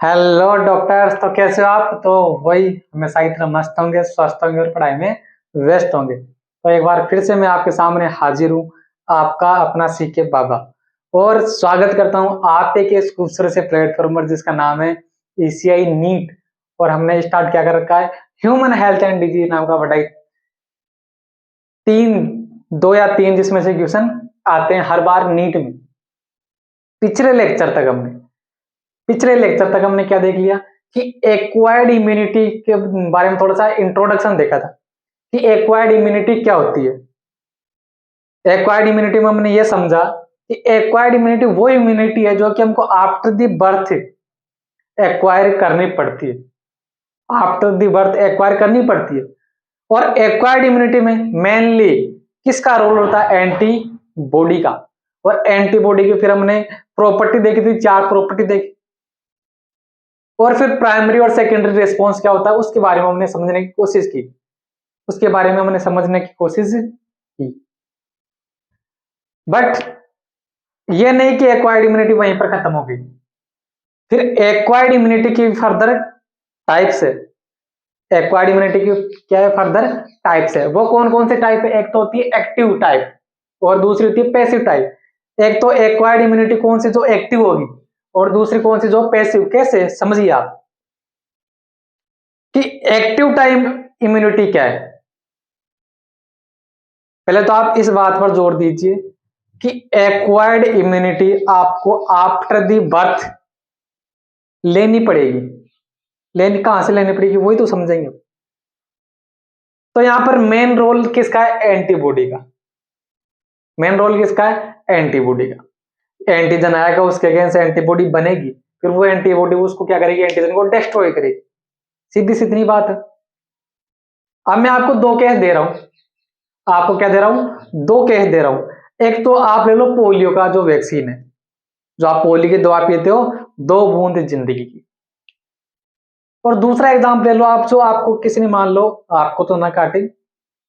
Hello doctors. तो कैसे हो आप? तो वही हमेशा की तरह मस्त होंगे, स्वस्थ होंगे और पढ़ाई में व्यस्त होंगे। तो एक बार फिर से मैं आपके सामने हाजिर हूँ, आपका अपना सीके बाबा। और स्वागत करता हूँ आप एक इस खूबसूरत से प्लेटफॉर्म पर जिसका नाम है ईसीआई नीट। और हमने स्टार्ट क्या कर रखा है, ह्यूमन हेल्थ एंड डिजीज नाम का बड़ा तीन, दो या तीन जिसमें से क्वेश्चन आते हैं हर बार नीट में। पिछले लेक्चर तक हमने पिछले लेक्चर तक हमने क्या देख लिया कि एक्वायर्ड इम्यूनिटी के बारे में थोड़ा सा इंट्रोडक्शन देखा था कि एक्वायर्ड इम्यूनिटी क्या होती है। एक्वायर्ड इम्यूनिटी में हमने ये समझा कि एक्वायर्ड इम्यूनिटी वो इम्यूनिटी है जो कि हमको आफ्टर द बर्थ एक्वायर करनी पड़ती है। आफ्टर द बर्थ एक्वायर करनी पड़ती है। और एक्वायर्ड इम्यूनिटी में मेनली किसका रोल होता है? एंटी बॉडी का। और एंटीबॉडी की फिर हमने प्रॉपर्टी देखी थी, चार प्रॉपर्टी देखी। और फिर प्राइमरी और सेकेंडरी रिस्पॉन्स क्या होता है उसके बारे में हमने समझने की कोशिश की। उसके बारे में हमने समझने की कोशिश की। बट ये नहीं कि एक्वायर्ड इम्यूनिटी वहीं पर खत्म हो गई। फिर एक्वायर्ड इम्यूनिटी की फर्दर टाइप्स है। एक्वायर्ड इम्यूनिटी की क्या है? फर्दर टाइप्स है। वो कौन कौन से टाइप है? एक तो होती है एक्टिव टाइप और दूसरी होती है पैसिव टाइप। एक तो एक्वायर्ड इम्यूनिटी कौन सी जो एक्टिव होगी और दूसरी कौन सी जो पैसिव। कैसे समझिए आप कि एक्टिव टाइप इम्यूनिटी क्या है। पहले तो आप इस बात पर जोर दीजिए कि एक्वायर्ड इम्यूनिटी आपको आफ्टर दी बर्थ लेनी पड़ेगी। लेनी कहां से लेनी पड़ेगी वही तो समझेंगे। तो यहां पर मेन रोल किसका है? एंटीबॉडी का। मेन रोल किसका है? एंटीबॉडी का। एंटीजन आएगा, उसके अगेंस्ट एंटीबॉडी बनेगी, फिर वो एंटीबॉडी उसको क्या करेगी? एंटीजन को डिस्ट्रॉय करेगी। सीधी सी इतनी बात है। अब मैं आपको दो केस दे रहा हूं। आपको क्या दे रहा हूं? दो केस दे रहा हूं। एक तो आप ले लो पोलियो का जो वैक्सीन है, जो आप पोलियो की दवा पीते हो, 2 बूंद जिंदगी की। और दूसरा एग्जाम्पल ले लो आप, जो आपको किसी ने, मान लो आपको तो ना काटे,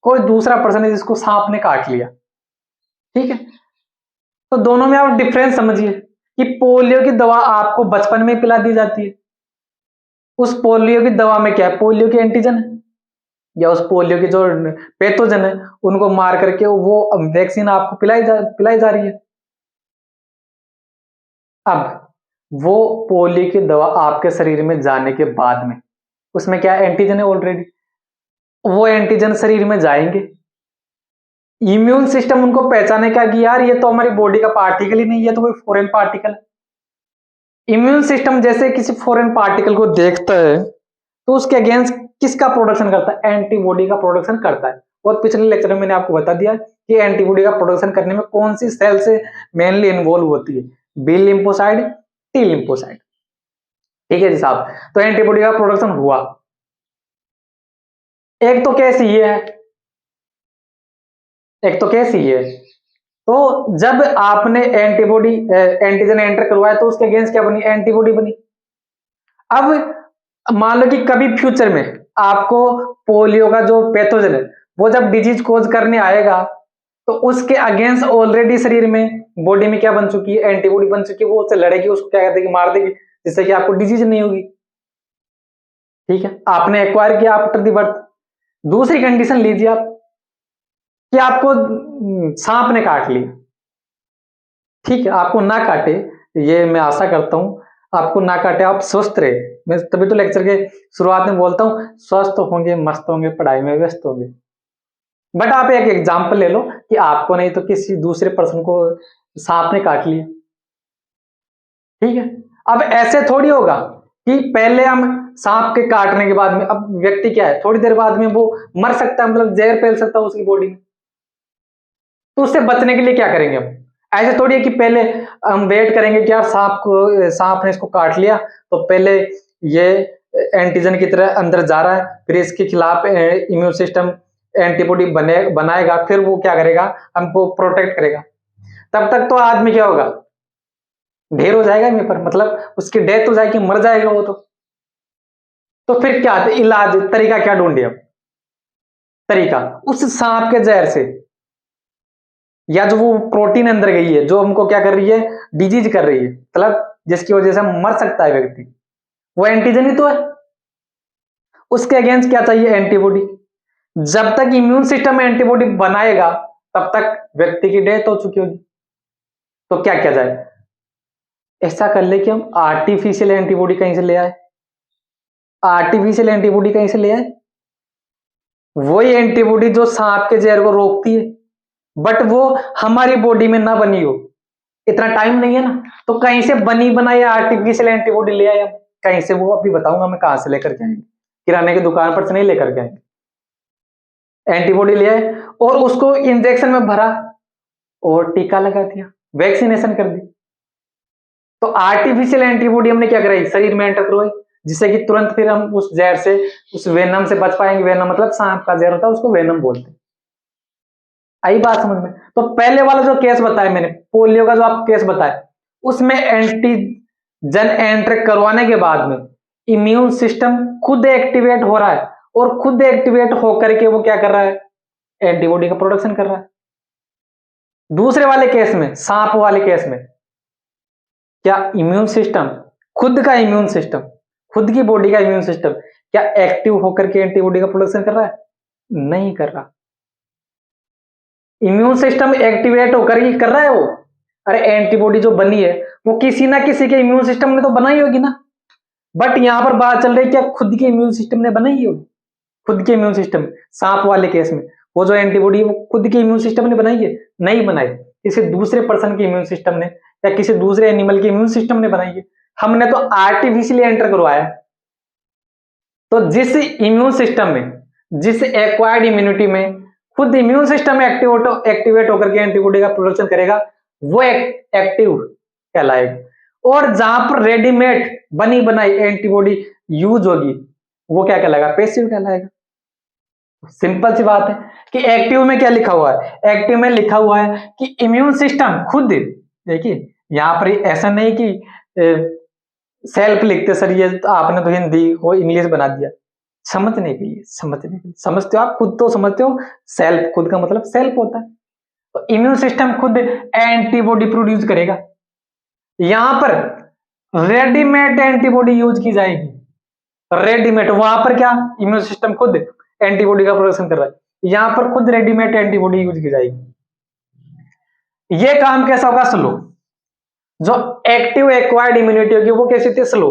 कोई दूसरा पर्सन है जिसको सांप ने काट लिया। ठीक है, तो दोनों में आप डिफरेंस समझिए कि पोलियो की दवा आपको बचपन में पिला दी जाती है। उस पोलियो की दवा में क्या है? पोलियो के एंटीजन है, या उस पोलियो के जो पैथोजन है उनको मार करके वो वैक्सीन आपको पिलाई जा रही है। अब वो पोलियो की दवा आपके शरीर में जाने के बाद में उसमें क्या एंटीजन है ऑलरेडी। वो एंटीजन शरीर में जाएंगे, इम्यून सिस्टम उनको पहचाने का कि यार ये तो हमारी बॉडी का पार्टिकल ही नहीं, ये तो कोई फॉरेन पार्टिकल है। इम्यून सिस्टम जैसे किसी फॉरेन पार्टिकल को देखता है तो उसके अगेंस्ट किसका प्रोडक्शन करता है? एंटीबॉडी का प्रोडक्शन करता है। और पिछले लेक्चर में मैंने आपको बता दिया कि एंटीबॉडी का प्रोडक्शन करने में कौन सी सेल से मेनली इन्वॉल्व होती है? B lymphocyte, T lymphocyte. ठीक है जी साहब। तो एंटीबॉडी का प्रोडक्शन हुआ। एक तो केस ये है, एक तो केस ये है। तो जब आपने एंटीबॉडी एंटीजन एंटर करवाया तो उसके अगेंस्ट क्या बनी? एंटीबॉडी बनी। अब मान लो कि कभी फ्यूचर में आपको पोलियो का जो पैथोजन है वो जब डिजीज कोज करने आएगा तो उसके अगेंस्ट ऑलरेडी शरीर में बॉडी में क्या बन चुकी है? एंटीबॉडी बन चुकी है। वो उससे लड़ेगी, उसको क्या कर देगी? मार देगी, जिससे कि आपको डिजीज नहीं होगी। ठीक है, आपने एक्वायर किया आफ्टर दी बर्थ। दूसरी कंडीशन लीजिए आप कि आपको सांप ने काट लिया। ठीक है, आपको ना काटे, ये मैं आशा करता हूं आपको ना काटे, आप स्वस्थ रहे। मैं तभी तो लेक्चर के शुरुआत में बोलता हूं स्वस्थ होंगे, मस्त होंगे, पढ़ाई में व्यस्त होंगे। बट आप एक एग्जाम्पल ले लो कि आपको नहीं तो किसी दूसरे पर्सन को सांप ने काट लिया। ठीक है, अब ऐसे थोड़ी होगा कि पहले हम सांप के काटने के बाद में, अब व्यक्ति क्या है थोड़ी देर बाद में वो मर सकता है, मतलब जहर फैल सकता है उसकी बॉडी में। तो उससे बचने के लिए क्या करेंगे हम? ऐसे थोड़ी है कि पहले हम वेट करेंगे कि यार सांप ने इसको काट लिया तो पहले ये एंटीजन की तरह अंदर जा रहा है, फिर इसके खिलाफ इम्यून सिस्टम एंटीबॉडी बनाएगा, फिर वो क्या करेगा? हमको प्रोटेक्ट करेगा। तब तक तो आदमी क्या होगा? ढेर हो जाएगा मेरे पर, मतलब उसकी डेथ हो जाएगी, मर जाएगा वो तो फिर क्या इलाज, तरीका क्या ढूंढे हम? तरीका उस सांप के जहर से, या जो वो प्रोटीन अंदर गई है जो हमको क्या कर रही है? डिजीज कर रही है, मतलब जिसकी वजह से हम मर सकता है व्यक्ति, वो एंटीजन ही तो है। उसके अगेंस्ट क्या चाहिए? एंटीबॉडी। जब तक इम्यून सिस्टम एंटीबॉडी बनाएगा तब तक व्यक्ति की डेथ हो चुकी होगी। तो क्या किया जाए? ऐसा कर ले कि हम आर्टिफिशियल एंटीबॉडी कहीं से ले आए। आर्टिफिशियल एंटीबॉडी कहीं से ले आए? वही एंटीबॉडी जो सांप के जहर को रोकती है, बट वो हमारी बॉडी में ना बनी हो, इतना टाइम नहीं है ना, तो कहीं से बनी बनाई आर्टिफिशियल एंटीबॉडी ले आए हम कहीं से। वो अभी बताऊंगा मैं कहां से लेकर के आएंगे, किराने की दुकान पर से नहीं लेकर के आएंगे। एंटीबॉडी ले आए और उसको इंजेक्शन में भरा और टीका लगा दिया, वैक्सीनेशन कर दी। तो आर्टिफिशियल एंटीबॉडी हमने क्या कराई? शरीर में एंटर करवाई, जिससे कि तुरंत फिर हम उस जहर से, उस वेनम से बच पाएंगे। वेनम मतलब सांप का जहर होता है, उसको वेनम बोलते हैं। आई बात समझ में? तो पहले वाला जो केस बताया मैंने, पोलियो का जो आप केस बताया, उसमें एंटीजन एंटर करवाने के बाद में इम्यून सिस्टम खुद एक्टिवेट हो रहा है, और खुद एक्टिवेट होकर के वो क्या कर रहा है? एंटीबॉडी का प्रोडक्शन कर रहा है। दूसरे वाले केस में, सांप वाले केस में, क्या इम्यून सिस्टम, खुद का इम्यून सिस्टम, खुद की बॉडी का इम्यून सिस्टम क्या एक्टिव होकर के एंटीबॉडी का प्रोडक्शन कर रहा है? नहीं कर रहा। इम्यून सिस्टम एक्टिवेट होकर ही कर रहा है वो। अरे एंटीबॉडी जो बनी है वो किसी ना किसी के इम्यून सिस्टम ने तो बनाई होगी ना। बट यहां पर बात चल रही है क्या खुद के इम्यून सिस्टम ने बनाई होगी? खुद के इम्यून सिस्टम, सांप वाले केस में वो जो एंटीबॉडी है वो खुद के इम्यून सिस्टम ने बनाई है? नहीं बनाई, किसी दूसरे पर्सन के इम्यून सिस्टम ने या किसी दूसरे एनिमल के इम्यून सिस्टम ने बनाई है। हमने तो आर्टिफिशियली एंटर करवाया। तो जिस इम्यून सिस्टम में, जिस एक्वायर्ड इम्यूनिटी में खुद इम्यून सिस्टम एक्टिवेट होकर के एंटीबॉडी का प्रोडक्शन करेगा, वो एक्टिव कहलाएगा। और जहां पर रेडीमेड बनी बनाई एंटीबॉडी यूज होगी, वो क्या कहलाएगा? पैसिव कहलाएगा। सिंपल सी बात है कि एक्टिव में क्या लिखा हुआ है? एक्टिव में लिखा हुआ है कि इम्यून सिस्टम खुद, देखिए यहां पर ऐसा नहीं कि सेल्फ लिखते सर, ये तो आपने तो हिंदी और इंग्लिश बना दिया। समझने के लिए, समझते हो आप, खुद तो समझते हो। सेल्फ, खुद का मतलब सेल्फ होता है। तो इम्यून सिस्टम खुद एंटीबॉडी प्रोड्यूस करेगा। यहां पर रेडीमेड एंटीबॉडी यूज की जाएगी। रेडीमेड, वहां पर क्या इम्यून सिस्टम खुद एंटीबॉडी का प्रोडक्शन कर रहा है, यहां पर खुद रेडीमेड एंटीबॉडी यूज की जाएगी। ये काम कैसा होगा? स्लो। जो एक्टिव एक्वायर्ड इम्यूनिटी होगी वो कैसी थी? स्लो।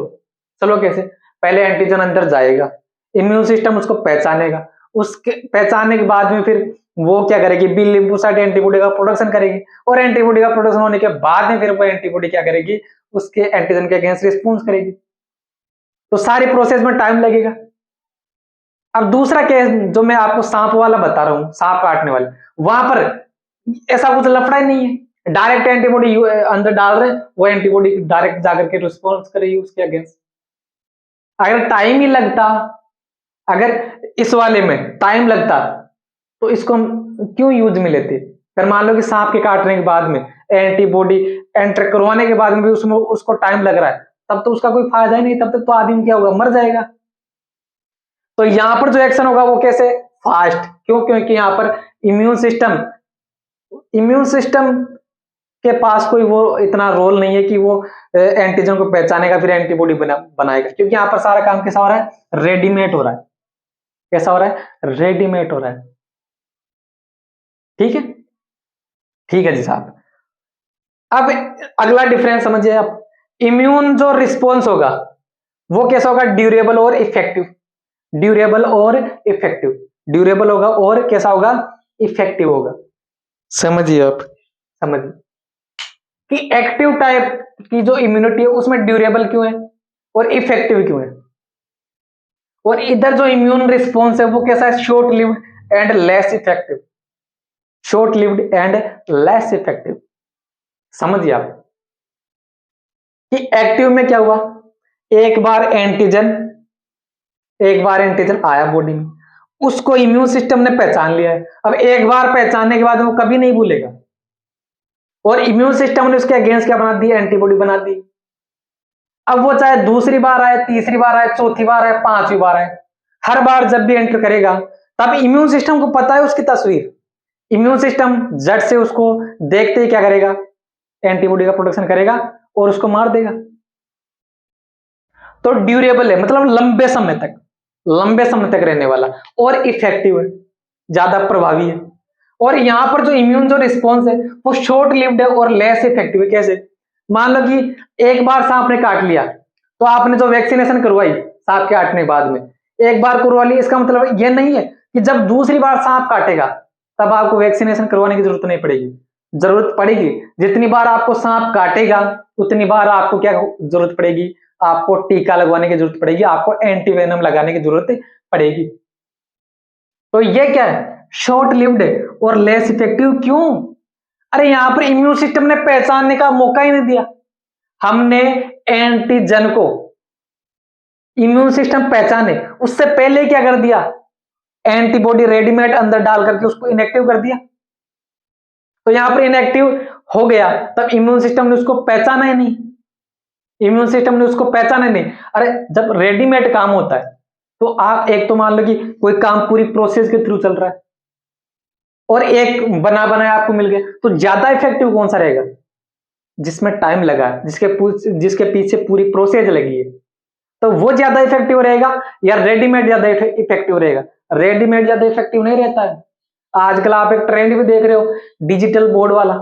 स्लो कैसे? पहले एंटीजन अंदर जाएगा, इम्यून सिस्टम उसको पहचानेगा, उसके पहचानने के बाद में फिर वो क्या करेगी? बी लिम्फोसाइट एंटीबॉडी का प्रोडक्शन करेगी, और एंटीबॉडी का प्रोडक्शन होने के बाद में फिर वो एंटीबॉडी क्या करेगी? उसके एंटीजन के अगेंस्ट रिस्पॉन्स करेगी। तो सारी प्रोसेस में टाइम लगेगा। अब दूसरा केस जो मैं आपको सांप वाला बता रहा हूं, सांप काटने वाले, वहां पर ऐसा कुछ लफड़ा ही नहीं है। डायरेक्ट एंटीबॉडी अंदर डाल रहे हैं, वो एंटीबॉडी डायरेक्ट जाकर के रिस्पॉन्स करेगी उसके अगेंस्ट। अगर टाइम ही लगता, अगर इस वाले में टाइम लगता, तो इसको हम क्यों यूज में लेते? अगर मान लो कि सांप के काटने के बाद में एंटीबॉडी एंटर करवाने के बाद में भी उसमें उसको टाइम लग रहा है, तब तो उसका कोई फायदा ही नहीं। तब तक तो आदमी क्या होगा? मर जाएगा। तो यहां पर जो एक्शन होगा वो कैसे? फास्ट। क्यों? क्योंकि यहां पर इम्यून सिस्टम के पास कोई वो इतना रोल नहीं है कि वो एंटीजन को पहचानेगा फिर एंटीबॉडी बनाएगा। क्योंकि यहां पर सारा काम कैसा हो रहा है? रेडीमेड हो रहा है। कैसा हो रहा है? रेडीमेड हो रहा है। ठीक है, ठीक है जी साहब। अब अगला डिफरेंस समझिए आप। इम्यून जो रिस्पॉन्स होगा वो कैसा होगा? ड्यूरेबल और इफेक्टिव। ड्यूरेबल और इफेक्टिव, ड्यूरेबल होगा और कैसा होगा? इफेक्टिव होगा। समझिए आप, समझिए कि एक्टिव टाइप की जो इम्यूनिटी है उसमें ड्यूरेबल क्यों है और इफेक्टिव क्यों है, और इधर जो इम्यून रिस्पॉन्स है वो कैसा है? Short lived and less effective. Short lived and less effective. समझिए आप कि एक्टिव में क्या हुआ? एक बार एंटीजन आया बॉडी में, उसको इम्यून सिस्टम ने पहचान लिया है। अब एक बार पहचानने के बाद वो कभी नहीं भूलेगा, और इम्यून सिस्टम ने उसके अगेंस्ट क्या बना दी? एंटीबॉडी बना दी। अब वो चाहे दूसरी बार आए, तीसरी बार आए, चौथी बार आए, पांचवी बार आए, हर बार जब भी एंटर करेगा तब इम्यून सिस्टम को पता है उसकी तस्वीर। इम्यून सिस्टम झट से उसको देखते ही क्या करेगा? एंटीबॉडी का प्रोडक्शन करेगा और उसको मार देगा। तो ड्यूरेबल है, मतलब लंबे समय तक रहने वाला, और इफेक्टिव है, ज्यादा प्रभावी है। और यहाँ पर जो इम्यून जो रिस्पॉन्स है वो शॉर्ट लिव्ड है और लेस इफेक्टिव है। कैसे? मान लो कि एक बार सांप ने काट लिया, तो आपने जो वैक्सीनेशन करवाई सांप के काटने के बाद में, एक बार करवा ली, इसका मतलब ये नहीं है कि जब दूसरी बार सांप काटेगा तब आपको वैक्सीनेशन करवाने की जरूरत नहीं पड़ेगी। जरूरत पड़ेगी, जितनी बार आपको सांप काटेगा उतनी बार आपको क्या जरूरत पड़ेगी, आपको टीका लगवाने की जरूरत पड़ेगी, आपको एंटीवेनम लगाने की जरूरत पड़ेगी। तो ये क्या है? शॉर्ट लिव्ड है और लेस इफेक्टिव। क्यों? अरे यहां पर इम्यून सिस्टम ने पहचानने का मौका ही नहीं दिया। हमने एंटीजन को इम्यून सिस्टम पहचाने उससे पहले क्या कर दिया? एंटीबॉडी रेडीमेड अंदर डाल करके उसको इनएक्टिव कर दिया। तो यहां पर इनएक्टिव हो गया, तब इम्यून सिस्टम ने उसको पहचाना ही नहीं। इम्यून सिस्टम ने उसको पहचाना ही नहीं। अरे जब रेडीमेड काम होता है तो आप एक तो मान लो कि कोई काम पूरी प्रोसेस के थ्रू चल रहा है और एक बना बनाया आपको मिल गया, तो ज्यादा इफेक्टिव कौन सा रहेगा? जिसमें टाइम लगा, जिसके पीछे पूरी प्रोसेस लगी है, तो वो ज्यादा इफेक्टिव रहेगा या रेडीमेड ज्यादा इफेक्टिव रहेगा? रेडीमेड ज्यादा इफेक्टिव नहीं रहता है। आजकल आप एक ट्रेंड भी देख रहे हो, डिजिटल बोर्ड वाला।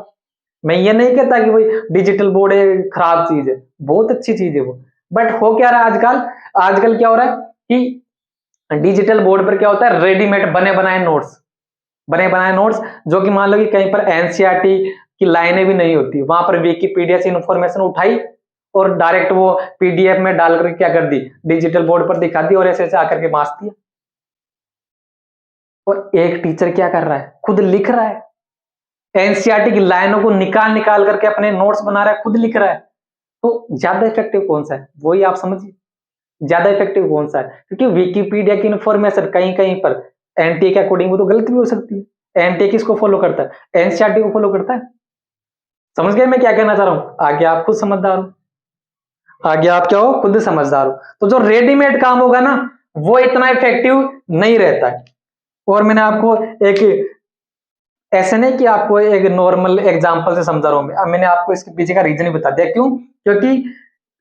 मैं ये नहीं कहता कि भाई डिजिटल बोर्ड है खराब चीज है, बहुत अच्छी चीज है वो, बट हो क्या रहा है आजकल? आजकल क्या हो रहा है कि डिजिटल बोर्ड पर क्या होता है, रेडीमेड बने बनाए नोट्स, जो कि मान लो कि कहीं पर एनसीईआरटी की लाइनें भी नहीं होती, वहां पर विकिपीडिया से इंफॉर्मेशन उठाई और डायरेक्ट वो पीडीएफ में डाल करके क्या कर दी, डिजिटल बोर्ड पर दिखा दी और ऐसे ऐसे आकर के मास दिया। और एक टीचर क्या कर रहा है? खुद लिख रहा है, एनसीईआरटी की लाइनों को निकाल निकाल करके अपने नोट्स बना रहा है, खुद लिख रहा है। तो ज्यादा इफेक्टिव कौन सा है? वही आप समझिए, ज्यादा इफेक्टिव कौन सा है? क्योंकि विकिपीडिया की इंफॉर्मेशन कहीं कहीं पर एनटीए के अकॉर्डिंग वो तो गलत भी हो सकती है। एनटीए किसको फॉलो करता है? एनसीईआरटी को फॉलो करता है। समझ गए मैं क्या कहना चाह रहा हूं? आगे आप खुद समझदार हो, आगे आप क्या हो, खुद समझदार हो। तो जो रेडीमेड काम होगा ना, वो इतना इफेक्टिव नहीं रहता है। और मैंने आपको एक ऐसे नहीं कि आपको एक नॉर्मल एग्जांपल से समझा रहा हूं मैं, मैंने आपको इसके पीछे का रीजन ही बता दिया। क्यों? क्योंकि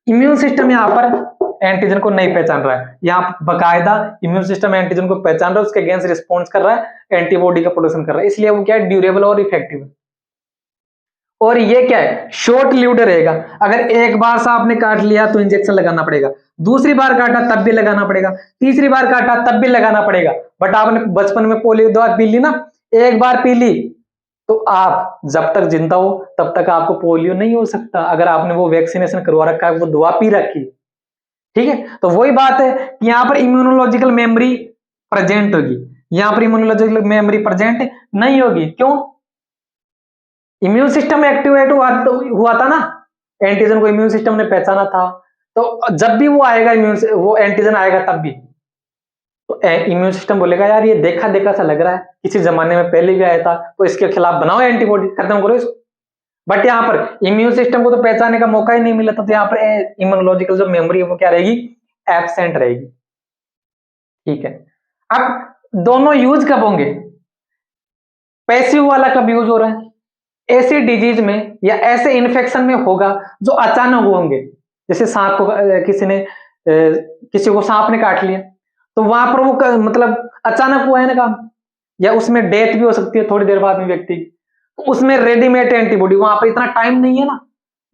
इम्यून सिस्टम यहाँ पर एंटीजन को नहीं पहचान रहा है, यहाँ बकायदा इम्यून सिस्टम एंटीजन को पहचान रहा है, उसके अगेंस्ट रिस्पॉन्स कर रहा है, एंटीबॉडी का प्रोडक्शन कर रहा है, इसलिए वो क्या है, ड्यूरेबल और इफेक्टिव है। और ये क्या है, शॉर्ट लिव्ड रहेगा। अगर एक बार सांप ने काट लिया तो इंजेक्शन लगाना पड़ेगा, दूसरी बार काटा तब भी लगाना पड़ेगा, तीसरी बार काटा तब भी लगाना पड़ेगा। बट आपने बचपन में पोलियो दवा पी ली ना, एक बार पी ली तो आप जब तक जिंदा हो तब तक आपको पोलियो नहीं हो सकता, अगर आपने वो वैक्सीनेशन करवा रखा है, वो दवा पी रखी। ठीक है, तो वही बात है कि यहाँ पर इम्यूनोलॉजिकल मेमोरी प्रेजेंट होगी, यहाँ पर इम्यूनोलॉजिकल मेमोरी प्रेजेंट नहीं होगी। क्यों? इम्यून सिस्टम एक्टिवेट हुआ था ना, एंटीजन को इम्यून सिस्टम ने पहचाना था, तो जब भी वो आएगा वो एंटीजन आएगा तब भी तो इम्यून सिस्टम बोलेगा यार ये देखा देखा सा लग रहा है, किसी जमाने में पहले भी आया था, तो इसके खिलाफ बनाओ एंटीबॉडी, खत्म करो इसको। बट यहाँ पर इम्यून सिस्टम को तो पहचानने का मौका ही नहीं मिला था, तो यहाँ पर इम्यूनोलॉजिकल जो मेमोरी है वो क्या रहेगी, एब्सेंट रहेगी। ठीक है, अब दोनों यूज कब होंगे? पैसिव वाला कब यूज हो रहा है? ऐसी डिजीज में या ऐसे इन्फेक्शन में होगा जो अचानक होंगे, जैसे सांप को किसी को सांप ने काट लिया, तो वहां पर वो मतलब अचानक हुआ है ना काम, या उसमें डेथ भी हो सकती है थोड़ी देर बाद में व्यक्ति की, तो उसमें रेडीमेड एंटीबॉडी, वहां पर इतना टाइम नहीं है ना,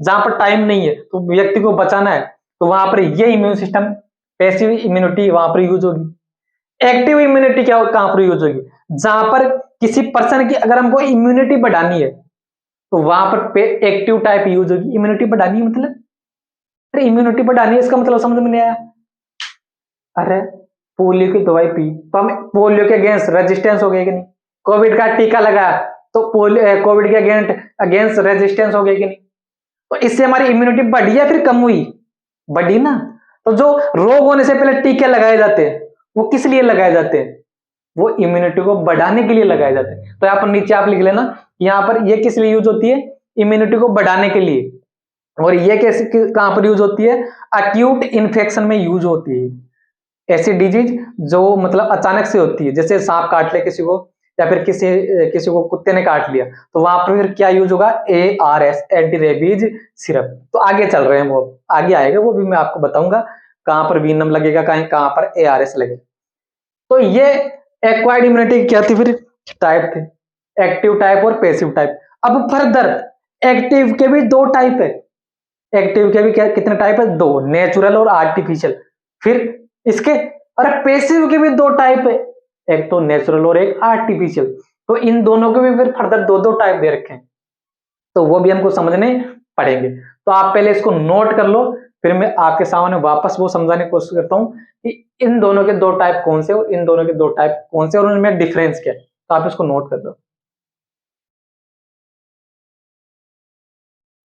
जहां पर टाइम नहीं है तो व्यक्ति को बचाना है, तो वहां पर ये इम्यून सिस्टम पैसिव इम्यूनिटी वहां पर यूज होगी। एक्टिव इम्यूनिटी क्या कहां पर यूज होगी? जहां पर किसी पर्सन की अगर हमको इम्यूनिटी बढ़ानी है तो वहां पर एक्टिव टाइप यूज होगी। इम्यूनिटी बढ़ानी है मतलब, अरे इम्यूनिटी बढ़ानी है इसका मतलब समझ में नहीं आया? अरे पोलियो की दवाई पी तो हमें पोलियो के अगेंस्ट रेजिस्टेंस हो गई कि नहीं? कोविड का टीका लगाया तो कोविड के अगेंस्ट रेजिस्टेंस हो गई कि नहीं? तो इससे हमारी इम्यूनिटी बढ़ी या फिर कम हुई? बढ़ी ना। तो जो रोग होने से पहले टीके लगाए जाते हैं वो किस लिए लगाए जाते हैं? वो इम्यूनिटी को बढ़ाने के लिए लगाए जाते हैं। तो यहाँ पर नीचे आप लिख लेना, यहाँ पर ये किस लिए यूज होती है? इम्यूनिटी को बढ़ाने के लिए। और ये कैसे कहां पर यूज होती है? अक्यूट इन्फेक्शन में यूज होती है, ऐसी डिजीज जो मतलब अचानक से होती है, जैसे सांप काट ले किसी को या फिर किसी को कुत्ते ने काट लिया, तो वहां पर फिर क्या यूज होगा? ARS, anti rabies syrup. तो आगे चल रहे हैं, वो आगे आएगा, वो भी मैं आपको बताऊंगा। कहां पर वीनम लगेगा, कहां पर ARS लगेगा। तो ये एक्वायर्ड इम्यूनिटी क्या थी, फिर टाइप थे, एक्टिव टाइप और पैसिव टाइप। अब फर्दर एक्टिव के भी दो टाइप है, एक्टिव के भी क्या कितने टाइप है, दो, नेचुरल और आर्टिफिशियल। फिर इसके और पैसिव के भी दो टाइप है, एक तो नेचुरल और एक आर्टिफिशियल। तो इन दोनों के भी फिर फर्दर दो दो टाइप दे रखे हैं, तो वो भी हमको समझने पड़ेंगे। तो आप पहले इसको नोट कर लो, फिर मैं आपके सामने वापस वो समझाने की कोशिश करता हूं कि इन दोनों के दो टाइप कौन से और इन दोनों के दो टाइप कौन से और उनमें डिफरेंस क्या है। तो आप इसको नोट कर लो।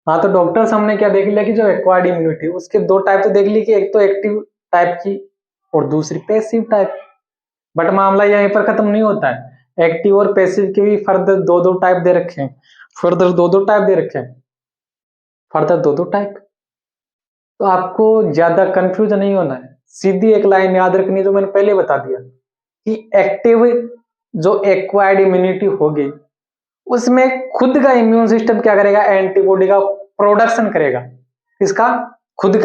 हाँ, तो डॉक्टर्स हमने क्या देख लिया कि जो एक्वायर्ड इम्यूनिटी उसके दो टाइप तो देख ली कि एक तो एक्टिव टाइप की और दूसरी पैसिव टाइप। बट मामला यहीं पर खत्म नहीं होता है, एक्टिव और पैसिव के भी फर्दर दो दो टाइप दे रखे हैं, फर्दर दो दो टाइप दे रखे हैं, फर्दर दो दो टाइप। तो आपको ज्यादा कंफ्यूज नहीं होना है, सीधी एक लाइन याद रखनी है जो मैंने पहले बता दिया कि एक्टिव जो एक्वायर्ड इम्यूनिटी होगी उसमें खुद का इम्यून सिस्टम क्या करेगा, एंटीबॉडी का प्रोडक्शन करेगा। किसका, खुद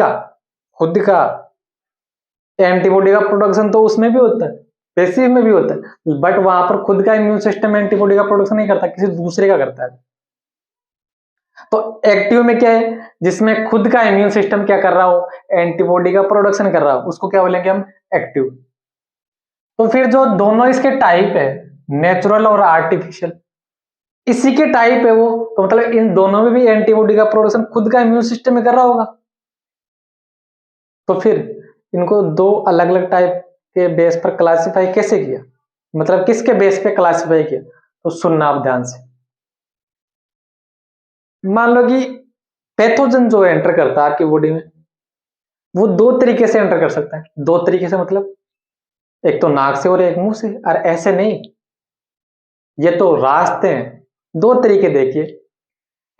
का एंटीबॉडी का प्रोडक्शन तो उसमें भी होता है, पैसिव में भी होता है, बट वहां पर खुद का इम्यून सिस्टम एंटीबॉडी का प्रोडक्शन नहीं करता, किसी दूसरे का करता है। तो एक्टिव में क्या है, जिसमें खुद का इम्यून सिस्टम क्या कर रहा हो, एंटीबॉडी का प्रोडक्शन कर रहा हो, उसको क्या बोलेंगे हम, एक्टिव। तो फिर जो दोनों इसके टाइप है, नेचुरल और आर्टिफिशियल, इसी के टाइप है वो, तो मतलब इन दोनों में भी एंटीबॉडी का प्रोडक्शन खुद का इम्यून सिस्टम में कर रहा होगा। तो फिर इनको दो अलग अलग टाइप के बेस पर क्लासिफाई कैसे किया, मतलब किसके बेस पे क्लासिफाई किया, तो सुनना आप ध्यान से। मान लो कि पैथोजन जो एंटर करता है आपकी बॉडी में, वो दो तरीके से एंटर कर सकता है। दो तरीके से मतलब एक तो नाक से और एक मुंह से, और ऐसे नहीं, ये तो रास्ते हैं। दो तरीके देखिए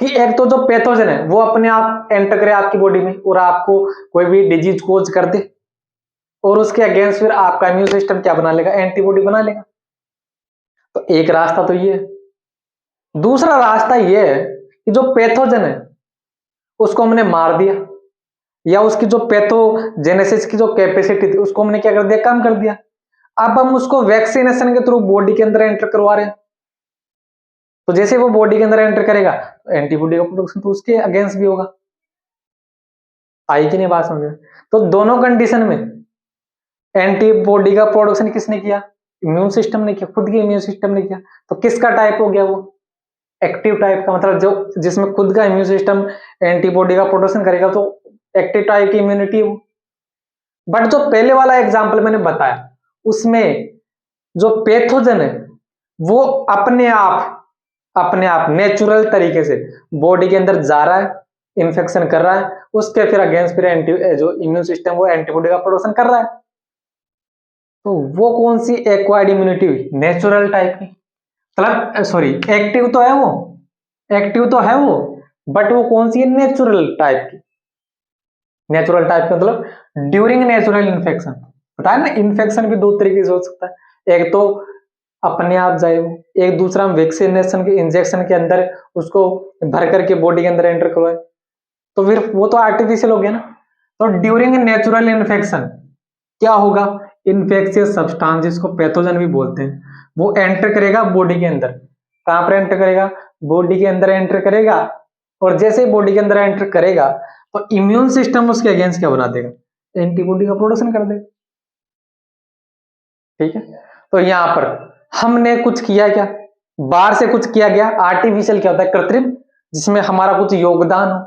कि एक तो जो पैथोजन है वो अपने आप एंटर करे आपकी बॉडी में और आपको कोई भी डिजीज कोज कर दे, और उसके अगेंस्ट फिर आपका इम्यून सिस्टम क्या बना लेगा, एंटीबॉडी बना लेगा। तो एक रास्ता तो ये है। दूसरा रास्ता ये है कि जो पैथोजन है उसको हमने मार दिया, या उसकी जो पैथोजेनेसिस की जो कैपेसिटी थी उसको हमने क्या कर दिया, कम कर दिया। अब हम उसको वैक्सीनेशन के थ्रू बॉडी के अंदर एंटर करवा रहे हैं। तो जैसे वो बॉडी के अंदर एंटर करेगा तो एंटीबॉडी का प्रोडक्शन तो उसके अगेंस्ट भी होगा। आई कि नहीं बात समझ में? तो दोनों कंडीशन में एंटीबॉडी का प्रोडक्शन किसने किया, इम्यून सिस्टम ने किया, खुद के इम्यून सिस्टम ने किया। तो किसका टाइप हो गया वो, एक्टिव टाइप का, मतलब जो जिसमें खुद का इम्यून सिस्टम एंटीबॉडी का प्रोडक्शन करेगा, तो एक्टिव टाइप की इम्यूनिटी वो। बट जो पहले वाला एग्जांपल मैंने बताया उसमें जो पैथोजन है वो अपने आप नेचुरल तरीके से बॉडी के अंदर जा रहा है, इन्फेक्शन कर रहा है, उसके फिर अगेंस्ट फिर जो इम्यून सिस्टम वो एंटीबॉडी का प्रोडक्शन कर रहा है। तो वो कौन सी एक्वायर्ड इम्यूनिटी हुई, नेचुरल टाइप की, मतलब सॉरी एक्टिव तो है वो, एक्टिव तो है वो, बट वो कौन सी है, नेचुरल टाइप की। नेचुरल टाइप का मतलब ड्यूरिंग नेचुरल इन्फेक्शन, बताया ना, इन्फेक्शन भी दो तरीके से हो सकता है, एक तो अपने आप जाए वो, एक दूसरा हम वैक्सीनेशन के इंजेक्शन के अंदर उसको भर करके बॉडी के अंदर एंटर करवाए, तो फिर वो तो आर्टिफिशियल हो गया ना। तो ड्यूरिंग नेचुरल इन्फेक्शन क्या होगा, इन्फेक्शियस सब्सटेंस जिसको पैथोजन भी बोलते हैं वो एंटर करेगा बॉडी के अंदर। कहां पर एंटर करेगा, बॉडी के अंदर एंटर करेगा, और जैसे ही बॉडी के अंदर एंटर करेगा तो इम्यून सिस्टम उसके अगेंस्ट क्या बना देगा, एंटीबॉडी का प्रोडक्शन कर देगा। ठीक है, तो यहां पर हमने कुछ किया क्या, बाहर से कुछ किया गया, आर्टिफिशियल क्या होता है, कृत्रिम, जिसमें हमारा कुछ योगदान हो,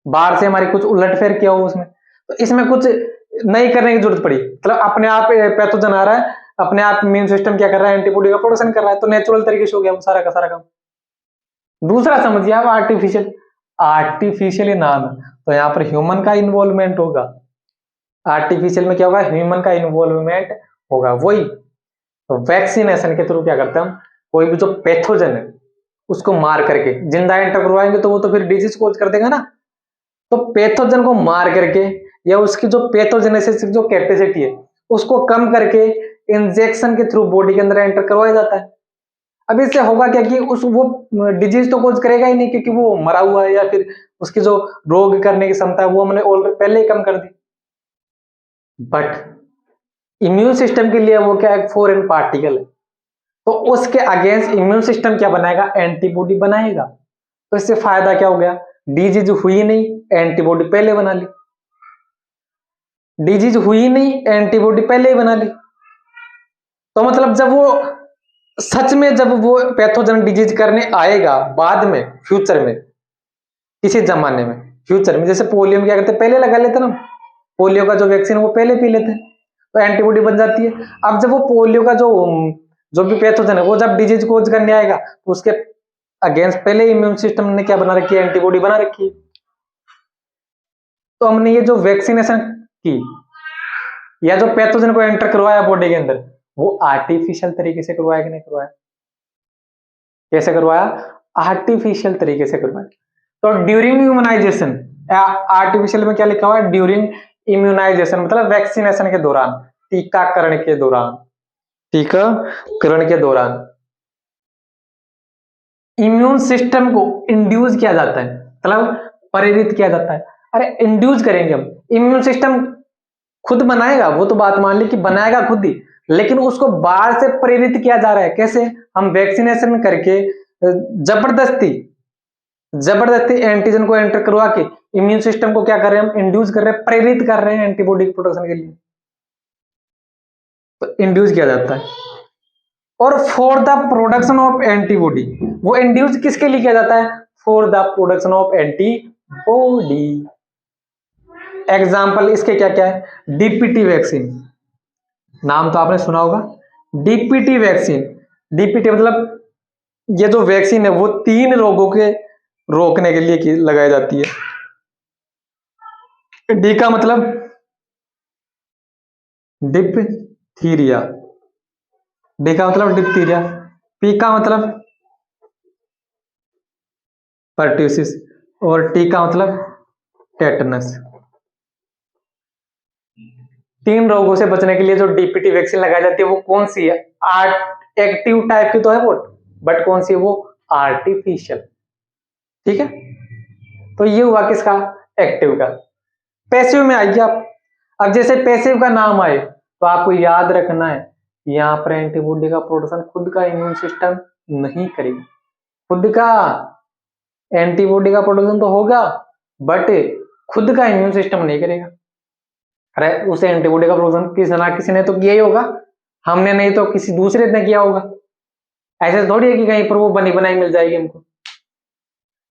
बाहर से हमारी कुछ उलटफेर किया हो उसमें। तो इसमें कुछ नहीं करने की जरूरत पड़ी, मतलब अपने आप पैथोजन आ रहा है, अपने आप इम्यून सिस्टम क्या कर रहा है, एंटीबॉडी का प्रोडक्शन कर रहा है, तो नेचुरल तरीके से हो गया वो सारा का सारा काम। दूसरा समझिए आप आर्टिफिशियल, आर्टिफिशियल नाम है तो यहाँ पर ह्यूमन का इन्वॉल्वमेंट होगा। आर्टिफिशियल में क्या होगा, ह्यूमन का इन्वॉल्वमेंट होगा। वही तो वैक्सीनेशन के थ्रू क्या करते हैं हम, कोई भी जो पैथोजन है उसको मार करके जिंदा एंटर करवाएंगे तो वो तो फिर डिजीज कोज कर देगा ना। तो पैथोजन को मार करके या उसकी जो पैथोजेनेसिस जो कैपेसिटी है उसको कम करके इंजेक्शन के थ्रू बॉडी के अंदर एंटर करवाया जाता है। अब इससे होगा क्या कि उस वो डिजीज तो कोज करेगा ही नहीं, क्योंकि वो मरा हुआ है, या फिर उसकी जो रोग करने की क्षमता है वो हमने ऑलरेडी पहले ही कम कर दी। बट इम्यून सिस्टम के लिए वो क्या है, फॉरेन पार्टिकल है, तो उसके अगेंस्ट इम्यून सिस्टम क्या बनाएगा, एंटीबॉडी बनाएगा। तो इससे फायदा क्या हो गया, डिजीज हुई नहीं, एंटीबॉडी पहले बना ली। डिजीज हुई नहीं, एंटीबॉडी पहले ही बना ली। तो मतलब जब वो सच में जब वो पैथोजन डिजीज करने आएगा बाद में, फ्यूचर में, किसी जमाने में, फ्यूचर में, जैसे पोलियो में क्या करते, पहले लगा लेते ना, पोलियो का जो वैक्सीन वो पहले पी लेते, तो एंटीबॉडी बन जाती है। अब जब वो पोलियो का जो जो भी पैथोजन है वो जब डिजीज कोज करने आएगा, तो उसके अगेंस्ट पहले इम्यून सिस्टम ने क्या बना रखी है, एंटीबॉडी बना रखी है। तो हमने ये जो वैक्सीनेशन की या जो पैथोजन को एंटर करवाया बॉडी के अंदर, वो आर्टिफिशियल तरीके से करवाया कि नहीं करवाया, कैसे करवाया, आर्टिफिशियल तरीके से करवाया। तो ड्यूरिंग इम्यूनाइजेशन, आर्टिफिशियल में क्या लिखा हुआ है, ड्यूरिंग इम्यूनाइजेशन मतलब वैक्सीनेशन के दौरान, टीकाकरण के दौरान, टीकाकरण के दौरान इम्यून सिस्टम को इंड्यूस किया जाता है, मतलब प्रेरित किया जाता है। अरे इंड्यूस करेंगे हम, इम्यून सिस्टम खुद बनाएगा, वो तो बात मान ली कि बनाएगा खुद ही, लेकिन उसको बाहर से प्रेरित किया जा रहा है। कैसे, हम वैक्सीनेशन करके जबरदस्ती जबरदस्ती एंटीजन को एंटर करवा के इम्यून सिस्टम को क्या कर रहे हैं, हम इंड्यूस कर रहे हैं, प्रेरित कर रहे हैं एंटीबॉडी के प्रोडक्शन के लिए, तो इंड्यूस किया जाता है। और for the production of antibody, वो इंड्यूस किसके लिए किया जाता है, for the production of antibody. Example इसके क्या क्या है, डीपीटी वैक्सीन, नाम तो आपने सुना होगा, डीपीटी वैक्सीन। डीपीटी मतलब ये जो वैक्सीन है वो 3 रोगों के रोकने के लिए लगाई जाती है। डी का मतलब डिप्थीरिया, डी का मतलब डिप्थीरिया, पी का मतलब पर्ट्यूसिस, और टी का मतलब टेटनस। 3 रोगों से बचने के लिए जो डीपीटी वैक्सीन लगाई जाती है वो कौन सी है, एक्टिव टाइप की तो है वो, बट कौन सी है वो, आर्टिफिशियल। ठीक है, तो ये हुआ किसका, एक्टिव का। पैसिव में आइए आप। अब जैसे पैसिव का नाम आए तो आपको याद रखना है, यहाँ पर एंटीबॉडी का प्रोडक्शन खुद का इम्यून सिस्टम नहीं करेगा। खुद का एंटीबॉडी का प्रोडक्शन तो होगा, बट खुद का इम्यून सिस्टम नहीं करेगा। अरे उस एंटीबॉडी का प्रोडक्शन किसी ना किसी ने तो किया ही होगा, हमने नहीं तो किसी दूसरे ने किया होगा। ऐसे थोड़ी है कि कहीं पर वो बनी बनाई मिल जाएगी हमको।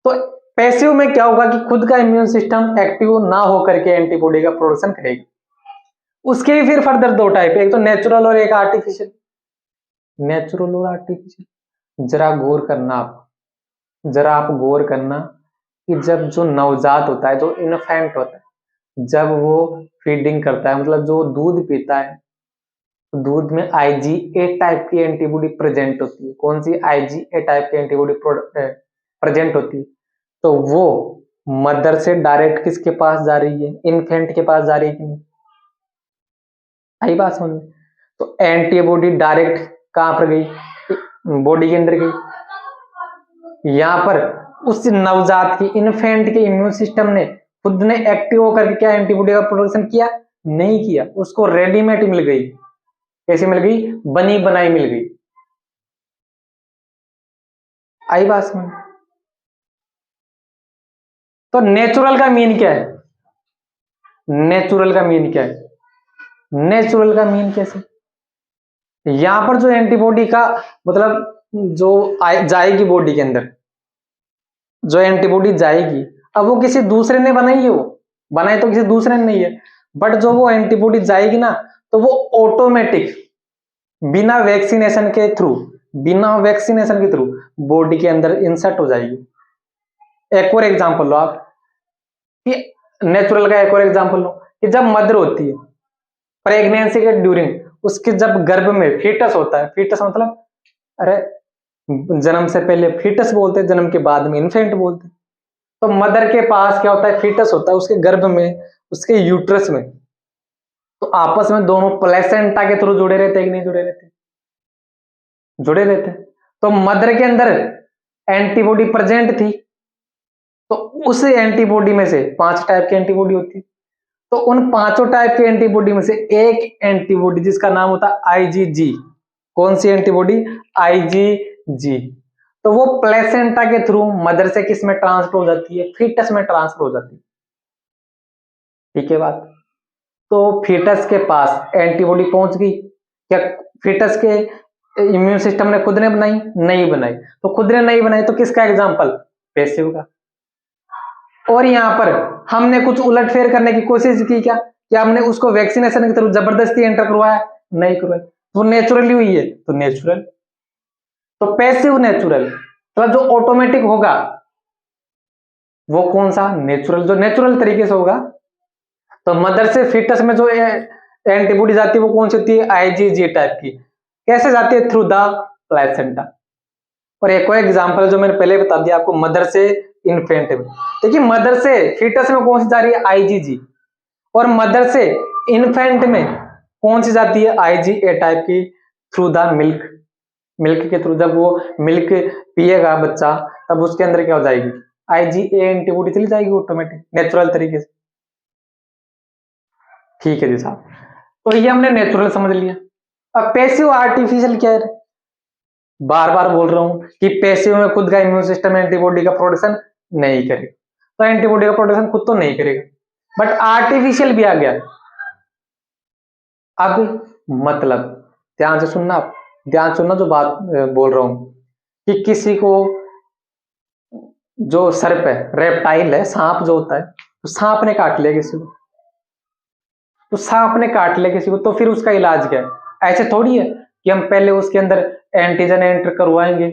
तो पैसिव में क्या होगा कि खुद का इम्यून सिस्टम एक्टिव ना होकर के एंटीबॉडी का प्रोडक्शन करेगा। उसके भी फिर फर्दर 2 टाइप है, एक तो नेचुरल और एक आर्टिफिशियल। नेचुरल और आर्टिफिशियल, जरा गौर करना आप, जरा आप गौर करना कि जब जो नवजात होता है, जो इन्फेंट होता है, जब वो फीडिंग करता है, मतलब जो दूध पीता है, तो दूध में IgA टाइप की एंटीबॉडी प्रेजेंट होती है। कौन सी, IgA टाइप की एंटीबॉडी प्रेजेंट होती है। तो वो मदर से डायरेक्ट किसके पास जा रही है, इन्फेंट के पास जा रही है कि नहीं, आई बात समझ में। तो एंटीबॉडी डायरेक्ट कहां पर गई, बॉडी के अंदर गई। यहां पर उस नवजात की, इन्फेंट के इम्यून सिस्टम ने खुद ने एक्टिव होकर के क्या एंटीबॉडी का प्रोडक्शन किया, नहीं किया, उसको रेडीमेड मिल गई। कैसे मिल गई, बनी बनाई मिल गई। आई बात समझ। तो नेचुरल का मीन क्या है, नेचुरल का मीन क्या है, नेचुरल का मीन कैसे, यहां पर जो एंटीबॉडी का मतलब जो जाएगी बॉडी के अंदर, जो एंटीबॉडी जाएगी, अब वो किसी दूसरे ने बनाई है, वो बनाई तो किसी दूसरे ने नहीं है, बट जो वो एंटीबॉडी जाएगी ना, तो वो ऑटोमेटिक बिना वैक्सीनेशन के थ्रू, बिना वैक्सीनेशन के थ्रू बॉडी के अंदर इंसर्ट हो जाएगी। एक और एग्जांपल लो आप, कि नेचुरल का एक और एग्जांपल लो, कि जब मदर होती है प्रेगनेंसी के ड्यूरिंग, उसके जब गर्भ में फीटस होता है, फीटस मतलब अरे जन्म से पहले फीटस बोलते हैं, जन्म के बाद में इन्फेंट बोलते हैं। तो मदर के पास क्या होता है, फीटस होता है, उसके गर्भ में, उसके यूट्रस में, तो आपस में दोनों प्लेसेंटा के थ्रू जुड़े रहते हैं कि नहीं जुड़े रहते, जुड़े रहते। तो मदर के अंदर एंटीबॉडी प्रेजेंट थी, तो उस एंटीबॉडी में से 5 टाइप की एंटीबॉडी होती है। तो उन पांचों टाइप के एंटीबॉडी में से एक एंटीबॉडी जिसका नाम होता है आईजीजी, कौन सी एंटीबॉडी? आईजीजी, तो वो प्लेसेंटा के थ्रू मदर से किस में ट्रांसफर हो जाती है? फीटस में ट्रांसफर हो जाती है। ठीक है बात। तो फीटस के पास एंटीबॉडी पहुंच गई क्या? फीटस के इम्यून सिस्टम ने खुद ने बनाई? नहीं बनाई। तो खुद ने नहीं बनाई तो किसका एग्जाम्पल? पैसिव का। और यहां पर हमने कुछ उलटफेर करने की कोशिश की क्या? क्या हमने उसको वैक्सीनेशन के थ्रू जबरदस्ती एंटर करवाया? नहीं करवाया। तो नेचुरली हुई है, तो नेचुरल। तो पैसिव नेचुरल, तो जो ऑटोमेटिक होगा वो कौन सा? नेचुरल, जो नेचुरल तरीके से होगा। तो मदर से फीटस में जो एंटीबॉडी जाती है वो कौन सी होती है? आईजीजी टाइप की। कैसे जाती है? Through the placenta. और एक और एग्जांपल जो मैंने पहले बता दिया आपको, मदर से इन्फेंट में। देखिए मदर से फीटस में कौन सी जा रही है? आईजीजी। और मदर से इन्फेंट में कौन सी जाती है? आईजीए टाइप की, थ्रू द मिल्क। मिल्क के थ्रू जब वो मिल्क पिएगा बच्चा, तब उसके अंदर क्या हो जाएगी? आईजीए एंटीबॉडी चली जाएगी ऑटोमेटिक, नेचुरल तरीके से। ठीक है जी साहब, तो ये हमने नेचुरल समझ लिया। अब पैसिव आर्टिफिशियल क्या है? बार बार बोल रहा हूं कि पैसिव में खुद का इम्यून सिस्टम एंटीबॉडी का प्रोडक्शन नहीं करेगा, तो एंटीबॉडी का प्रोडक्शन खुद तो नहीं करेगा, बट आर्टिफिशियल भी आ गया। अब मतलब ध्यान से सुनना, आप ध्यान सुनना जो बात बोल रहा हूं, कि किसी को जो सर्प है, रेप्टाइल है, सांप जो होता है, तो सांप ने काट लिया किसी को, तो सांप ने काट लिया किसी को, तो फिर उसका इलाज क्या है? ऐसे थोड़ी है कि हम पहले उसके अंदर एंटीजन एंटर करवाएंगे,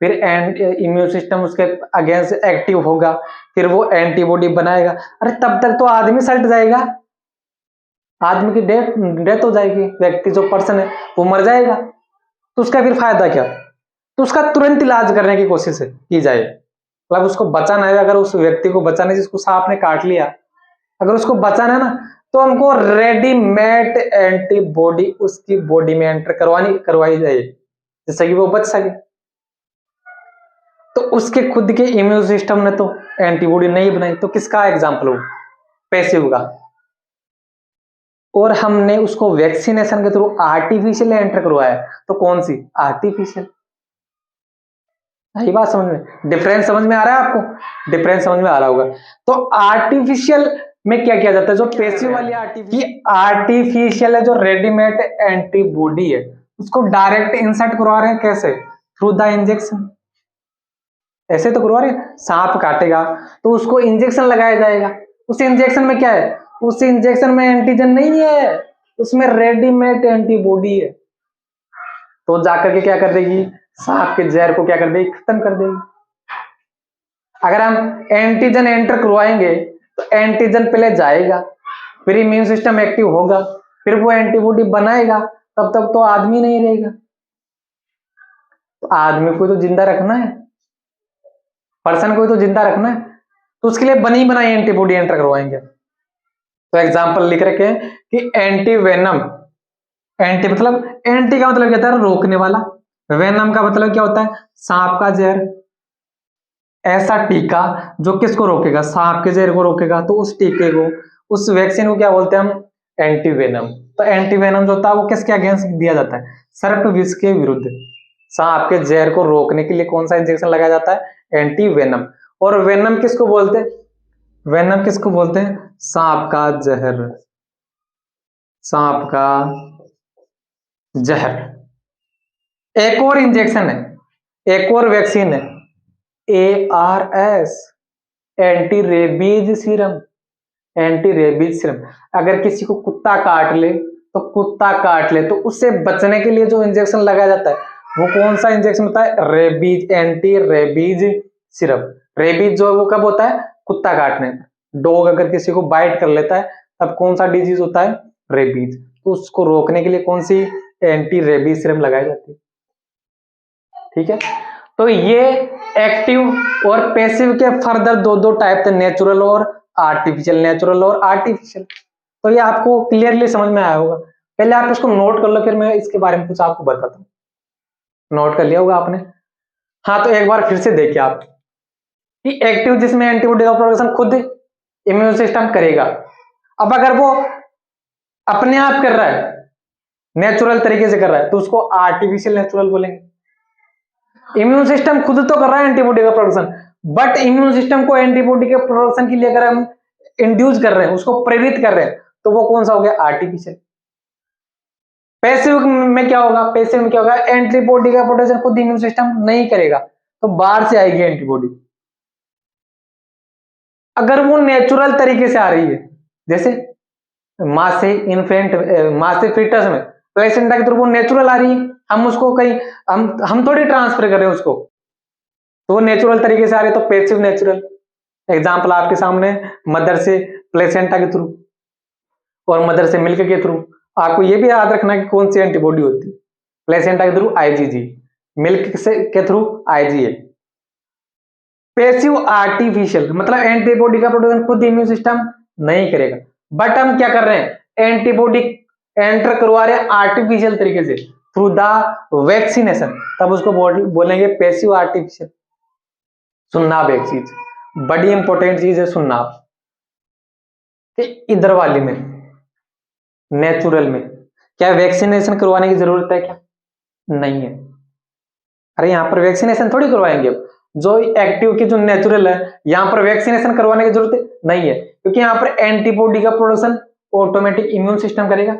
फिर इम्यून सिस्टम उसके अगेंस्ट एक्टिव होगा, फिर वो एंटीबॉडी बनाएगा। अरे तब तक तो आदमी सल्ट जाएगा, आदमी की डेथ डेथ हो जाएगी, व्यक्ति जो पर्सन है वो मर जाएगा। तो उसका फिर फायदा क्या? तो उसका तुरंत इलाज करने की कोशिश की जाए, मतलब उसको बचाना है। अगर उस व्यक्ति को बचाना है जिसको सांप ने काट लिया, अगर उसको बचाना है ना, तो हमको रेडीमेड एंटीबॉडी उसकी बॉडी में एंटर करवाई जाए, जिससे कि वो बच सके। तो उसके खुद के इम्यून सिस्टम ने तो एंटीबॉडी नहीं बनाई, तो किसका एग्जाम्पल हो? पैसिव का। और हमने उसको वैक्सीनेशन के थ्रू आर्टिफिशियल एंटर करवाया, तो कौन सी? आर्टिफिशियल। यही बात समझ में, डिफरेंस समझ में आ रहा है आपको? डिफरेंस समझ में आ रहा होगा। तो आर्टिफिशियल में क्या किया जाता है? जो पैसिव वाली आर्टिफिशियल है, जो रेडीमेड एंटीबॉडी है, उसको डायरेक्ट इंसर्ट करवा रहे हैं। कैसे? Through the injection. ऐसे तो करवा रहे हैं, सांप काटेगा तो उसको इंजेक्शन लगाया जाएगा। उस इंजेक्शन में क्या है? उस इंजेक्शन में एंटीजन नहीं है, उसमें रेडीमेड एंटीबॉडी है। तो जाकर के क्या कर देगी? सांप के जहर को क्या कर देगी? खत्म कर देगी। अगर हम एंटीजन एंटर करवाएंगे तो एंटीजन पहले जाएगा, फिर इम्यून सिस्टम एक्टिव होगा, फिर वो एंटीबॉडी बनाएगा, तब तक तो आदमी नहीं रहेगा। तो आदमी को तो जिंदा रखना है, पर्सन को तो जिंदा रखना है, तो उसके लिए बनी बनाई एंटीबॉडी एंटर करवाएंगे। तो एग्जांपल लिख रखे हैं कि एंटी वेनम। एंटी मतलब, एंटी का मतलब क्या होता है? रोकने वाला। वेनम का मतलब क्या होता है? सांप का जहर। ऐसा टीका जो किसको रोकेगा? सांप के जहर को रोकेगा। तो उस टीके को, उस वैक्सीन को क्या बोलते हैं हम? एंटीवेनम। तो एंटीवेनम जो होता है वो किसके अगेंस्ट दिया जाता है? सर्प विष के विरुद्ध। सांप के जहर को रोकने के लिए कौन सा इंजेक्शन लगाया जाता है? एंटीवेनम। और वेनम किसको बोलते हैं? वेनम किसको बोलते हैं? सांप का जहर। सांप का जहर। एक और इंजेक्शन है, एक और वैक्सीन है, ARS, anti rabies serum. Anti rabies serum. अगर किसी को कुत्ता काट ले, तो कुत्ता काट ले तो उससे बचने के लिए जो इंजेक्शन लगाया जाता है वो कौन सा इंजेक्शन होता है? Rabies, anti rabies serum. Rabies जो है वो कब होता है? कुत्ता काटने पर। डॉग अगर किसी को बाइट कर लेता है तब कौन सा डिजीज होता है? रेबीज। तो उसको रोकने के लिए कौन सी? एंटी रेबीज सीरम लगाई जाती है। ठीक है, तो ये एक्टिव और पैसिव के फर्दर दो टाइप थे, नेचुरल और आर्टिफिशियल। नेचुरल और आर्टिफिशियल। तो ये आपको क्लियरली समझ में आया होगा। पहले आप इसको नोट कर लो, फिर मैं इसके बारे में कुछ आपको बताता हूँ। नोट कर लिया होगा आपने? हाँ, तो एक बार फिर से देखिए आप कि एक्टिव जिसमें एंटीबॉडी का प्रोडक्शन खुद इम्यून सिस्टम करेगा, अब अगर वो अपने आप कर रहा है, नेचुरल तरीके से कर रहा है, तो उसको आर्टिफिशियल नेचुरल बोलेंगे। इम्यून सिस्टम खुद तो कर रहा है एंटीबॉडी का प्रोडक्शन, बट इम्यून सिस्टम को एंटीबॉडी के प्रोडक्शन के लिए अगर हम इंड्यूस कर रहे हैं, उसको प्रेरित कर रहे हैं, तो वो कौन सा हो गया? आर्टिफिशियल। पैसिव में क्या होगा? पैसिव में क्या होगा? एंटीबॉडी का प्रोडक्शन खुद इम्यून सिस्टम नहीं करेगा, तो बाहर से आएगी एंटीबॉडी। अगर वो नेचुरल तरीके से आ रही है, जैसे माँ से इन्फेंट, माँ से फीटस में प्लेसेंटा के थ्रू वो नेचुरल आ रही है, हम उसको कहीं हम थोड़ी ट्रांसफर कर रहे हैं उसको, तो वो नेचुरल तरीके से आ रही है, तो पैसिव नेचुरल। एग्जाम्पल आपके सामने, मदर से प्लेसेंटा के थ्रू और मदर से मिल्क के थ्रू। आपको ये भी याद रखना कि कौन सी एंटीबॉडी होती है। प्लेसेंटा के थ्रू आईजीजी, मिल्क से के थ्रू आईजीए। पैसिव आर्टिफिशियल मतलब एंटीबॉडी का प्रोडक्शन खुद इम्यून सिस्टम नहीं करेगा, बट हम क्या कर रहे हैं? एंटीबॉडी एंटर करवा रहे हैं आर्टिफिशियल तरीके से थ्रू द वैक्सीनेशन, तब उसको बोलेंगे पैसिव आर्टिफिशियल। सुन्नाब एक चीज, बड़ी इंपॉर्टेंट चीज है सुन्नाब। इधर वाली में नेचुरल में क्या वैक्सीनेशन करवाने की जरूरत है? क्या नहीं है। अरे यहां पर वैक्सीनेशन थोड़ी करवाएंगे, जो एक्टिव की जो नेचुरल है, यहां पर वैक्सीनेशन करवाने की जरूरत नहीं है, क्योंकि यहां पर एंटीबॉडी का प्रोडक्शन ऑटोमेटिक इम्यून सिस्टम करेगा।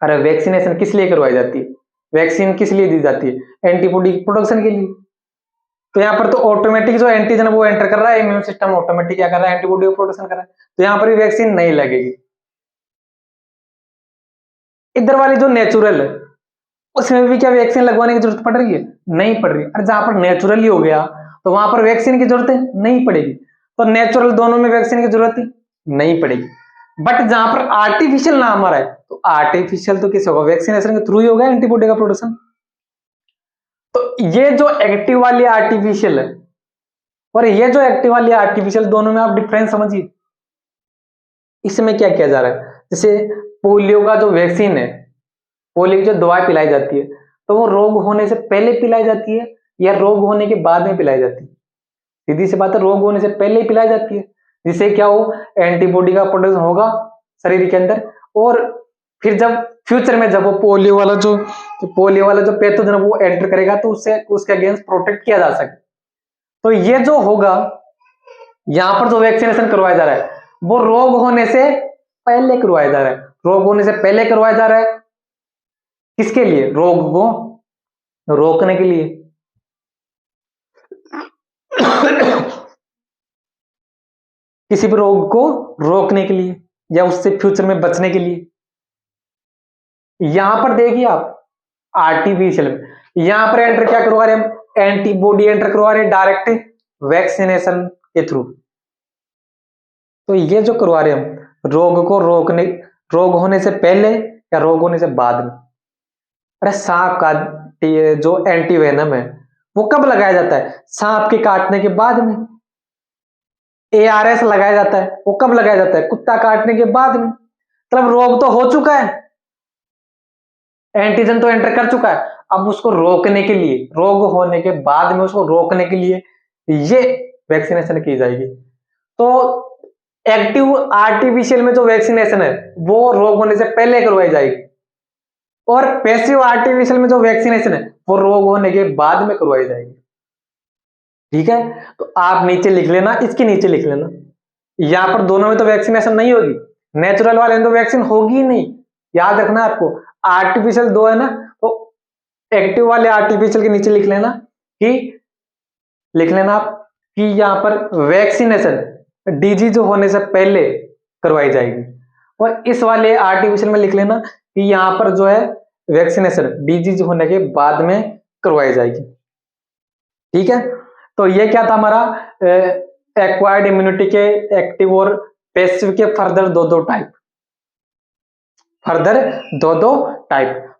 अरे वैक्सीनेशन किस लिए करवाई जाती है? वैक्सीन किस लिए दी जाती है? एंटीबॉडी प्रोडक्शन के लिए। तो यहाँ पर तो ऑटोमेटिक जो एंटीजन वो एंटर कर रहा है, इम्यून सिस्टम ऑटोमेटिक क्या कर रहा है? एंटीबॉडी का प्रोडक्शन कर रहा है, तो यहाँ पर भी वैक्सीन नहीं लगेगी। इधर वाली जो नेचुरल है, उसमें भी क्या वैक्सीन लगवाने की जरूरत पड़ रही है? नहीं पड़ रही। और जहां पर नेचुरली हो गया, तो वहां पर वैक्सीन की जरूरत नहीं पड़ेगी। तो नेचुरल दोनों में वैक्सीन की जरूरत नहीं पड़ेगी। बट जहां पर आर्टिफिशियल नाम आ रहा है, तो आर्टिफिशियल तो किस होगा? वैक्सीनेशन के थ्रू ही होगा एंटीबॉडी का प्रोडक्शन। तो ये जो एक्टिव वाली आर्टिफिशियल है और ये जो एक्टिव वाली आर्टिफिशियल, दोनों में आप डिफरेंस समझिए। इसमें क्या किया जा रहा है? जैसे पोलियो का जो वैक्सीन है, पोलियो की जो दवाई पिलाई जाती है, तो वो रोग होने से पहले पिलाई जाती है या रोग होने के बाद में पिलाई जाती है? सीधी सी बात है, रोग होने से पहले ही पिलाई जाती है, जिससे क्या हो? एंटीबॉडी का प्रोडक्शन होगा शरीर के अंदर, और फिर जब फ्यूचर में जब वो पोलियो वाला जो पैथोजन वो एंटर करेगा, तो उससे उसके अगेंस्ट प्रोटेक्ट किया जा सके। तो ये जो होगा, यहां पर जो वैक्सीनेशन करवाया जा रहा है, वो रोग होने से पहले करवाया जा रहा है। रोग होने से पहले करवाया जा रहा है किसके लिए? रोग को रोकने के लिए। किसी भी रोग को रोकने के लिए या उससे फ्यूचर में बचने के लिए। यहां पर देखिए आप, आर्टिफिशियल यहां पर एंटर क्या करवा रहे हैं? हम एंटीबॉडी एंटर करवा रहे हैं डायरेक्ट वैक्सीनेशन के थ्रू। तो ये जो करवा रहे हैं हम, रोग को रोकने, रोग होने से पहले या रोग होने से बाद में। अरे सांप का जो एंटीवेनम है, वो कब लगाया जाता है? सांप के काटने के बाद में। ARS लगाया जाता है, वो कब लगाया जाता है? कुत्ता काटने के बाद में। मतलब रोग तो हो चुका है, एंटीजन तो एंटर कर चुका है, अब उसको रोकने के लिए, रोग होने के बाद में उसको रोकने के लिए ये वैक्सीनेशन की जाएगी। तो एक्टिव आर्टिफिशियल में जो वैक्सीनेशन है, वो रोग होने से पहले करवाई जाएगी, और पैसिव आर्टिफिशियल में जो वैक्सीनेशन है, वो रोग होने के बाद में करवाई जाएगी। ठीक है, तो आप नीचे लिख लेना, इसके नीचे लिख लेना। यहां पर दोनों में तो वैक्सीनेशन नहीं होगी, नेचुरल वाले में तो वैक्सीन होगी ही नहीं। याद रखना आपको, आर्टिफिशियल दो है ना, तो एक्टिव वाले आर्टिफिशियल के नीचे लिख लेना आप कि यहां पर वैक्सीनेशन डिजीज होने से पहले करवाई जाएगी, और इस वाले आर्टिफिशियल में लिख लेना कि यहां पर जो है वैक्सीनेशन डिजीज होने के बाद में करवाई जाएगी। ठीक है, तो ये क्या था हमारा एक्वायर्ड इम्यूनिटी के एक्टिव और पैसिव के फर्दर दो टाइप,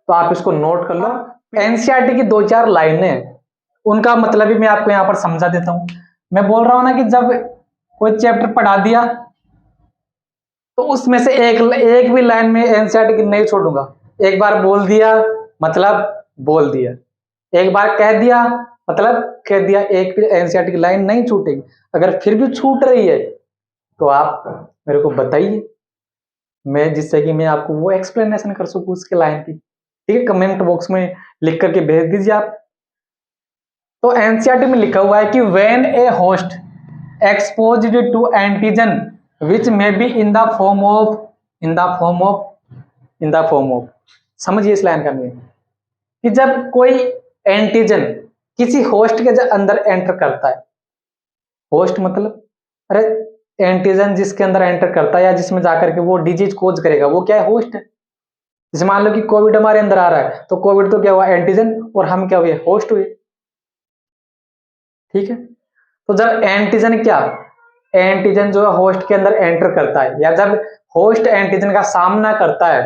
तो आप इसको नोट कर लो। एनसीईआरटी की 2-4 लाइनें हैं, उनका मतलब भी मैं आपको यहां पर समझा देता हूं। मैं बोल रहा हूं ना कि जब कोई चैप्टर पढ़ा दिया, तो उसमें से एक भी लाइन में एनसीईआरटी की नहीं छोड़ूंगा। एक बार बोल दिया मतलब बोल दिया, एक बार कह दिया मतलब कह दिया, एक भी एनसीईआरटी की लाइन नहीं छूटेगी। अगर फिर भी छूट रही है तो आप मेरे को बताइए, मैं जिससे कि मैं आपको वो एक्सप्लेनेशन कर सकूं उसके लाइन की। ठीक है, कमेंट बॉक्स में लिख करके भेज दीजिए आप। तो एनसीईआरटी में लिखा हुआ है कि when a host exposed to antigen which may be in the form of, समझिए इस लाइन का मीनिंग, कि जब कोई एंटीजन किसी होस्ट के अंदर एंटर करता है, होस्ट मतलब, अरे एंटीजन जिसके अंदर एंटर करता है या जिसमें जाकर के वो डिजीज कोज करेगा, वो क्या है, होस्ट है। जैसे मान लो कि कोविड हमारे अंदर आ रहा है, तो कोविड तो क्या हुआ, एंटीजन, और हम क्या हुए, होस्ट हुए। ठीक है, तो जब एंटीजन क्या, एंटीजन जो है होस्ट के अंदर एंटर करता है, या जब होस्ट एंटीजन का सामना करता है,